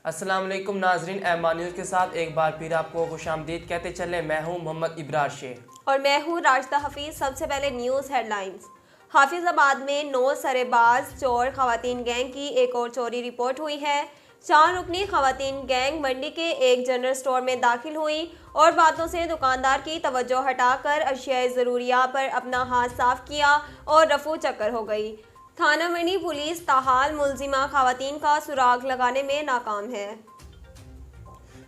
अस्सलाम वालेकुम नाजरीन, एम न्यूज़ के साथ एक बार फिर आपको खुशामदीद कहते चले। मैं हूं मोहम्मद इब्रार शेख और मैं हूं राशिदा हफीज। सबसे पहले न्यूज़ हेडलाइंस। हाफिजाबाद में 9 सरेबाज चोर खवातीन गैंग की एक और चोरी रिपोर्ट हुई है। 4 रुकनी खवातीन गैंग मंडी के एक जनरल स्टोर में दाखिल हुई और बातों से दुकानदार की तवज्जो हटाकर अशियाए ज़रूरिया पर अपना हाथ साफ किया और रफू चक्कर हो गई। थाना मंडी पुलिस ताहाल मुलजिमा खवातीन का सुराग लगाने में नाकाम है।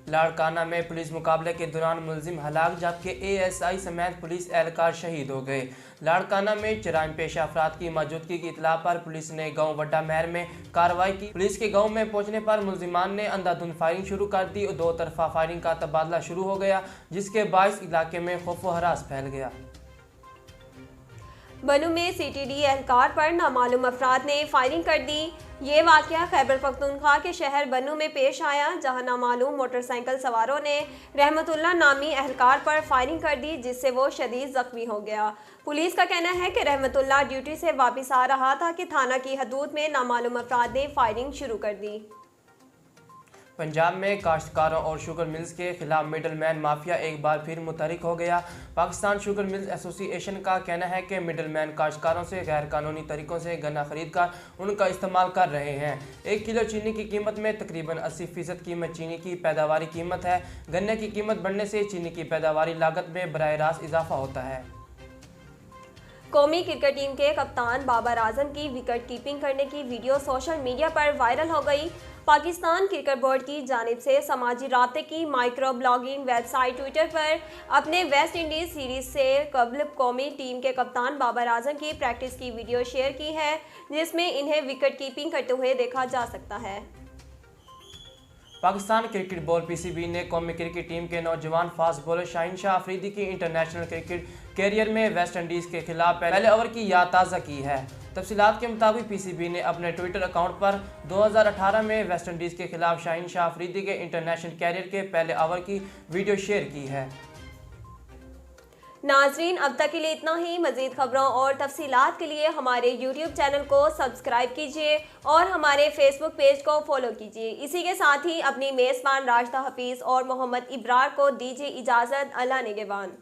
लाड़काना में पुलिस मुकाबले के दौरान मुलजिम हलाक जबकि ASI समेत पुलिस एहलकार शहीद हो गए। लाड़काना में जराइम पेशा अफराद की मौजूदगी की इतला पर पुलिस ने गांव वड्डा महर में कार्रवाई की। पुलिस के गांव में पहुंचने पर मुलजिमान ने अंधाधुंध फायरिंग शुरू कर दी और 2 तरफा फायरिंग का तबादला शुरू हो गया, जिसके बायस इलाके में खौफ व हरास फैल गया। बनू में CTD एहलकार पर नामालूम अफराद ने फायरिंग कर दी। ये वाक़या खैबर पख्तूनख्वा के शहर बनू में पेश आया, जहां नामालूम मोटरसाइकिल सवारों ने रहमतुल्लाह नामी एहलकार पर फायरिंग कर दी, जिससे वो शदीद जख्मी हो गया। पुलिस का कहना है कि रहमतुल्लाह ड्यूटी से वापस आ रहा था कि थाना की हदूद में नामालूम अफराद ने फायरिंग शुरू कर दी। पंजाब में काश्तकारों और शुगर मिल्स के खिलाफ मिडल मैन माफिया एक बार फिर मुतहरिक हो गया। पाकिस्तान शुगर मिल्स एसोसिएशन का कहना है कि मिडल मैन काश्तकारों से गैर कानूनी तरीकों से गन्ना खरीद कर उनका इस्तेमाल कर रहे हैं। 1 किलो चीनी की कीमत में तकरीबन 80% कीमत चीनी की पैदावारी कीमत है। गन्ने की कीमत बढ़ने से चीनी की पैदावारी लागत में बराह रास्त इजाफा होता है। कौमी क्रिकेट टीम के कप्तान बाबर आजम की विकेट कीपिंग करने की वीडियो सोशल मीडिया पर वायरल हो गई। पाकिस्तान क्रिकेट बोर्ड की जानिब से समाजी राब्ते की माइक्रो ब्लॉगिंग वेबसाइट ट्विटर पर अपने वेस्ट इंडीज़ सीरीज से कबल कौमी टीम के कप्तान बाबर आजम की प्रैक्टिस की वीडियो शेयर की है, जिसमें इन्हें विकेट कीपिंग करते हुए देखा जा सकता है। पाकिस्तान क्रिकेट बोर्ड PCB ने कौमी क्रिकेट टीम के नौजवान फास्ट बॉलर शाहीन शाह अफरीदी की इंटरनेशनल क्रिकेट कैरियर में वेस्ट इंडीज़ के खिलाफ पहले ओवर की याद ताज़ा की है। तफसीलात के मुताबिक PCB ने अपने ट्विटर अकाउंट पर 2018 में वेस्ट इंडीज़ के खिलाफ शाहीन शाह अफरीदी के इंटरनेशनल कैरियर के पहले ओवर की वीडियो शेयर की है। नाजरीन, अब तक के लिए इतना ही। मज़ीद खबरों और तफसीलात के लिए हमारे YouTube चैनल को सब्सक्राइब कीजिए और हमारे Facebook पेज को फॉलो कीजिए। इसी के साथ ही अपनी मेज़बान राशिदा हफीज़ और मोहम्मद इब्रार को दीजिए इजाज़त। अल्लाह निगहबान।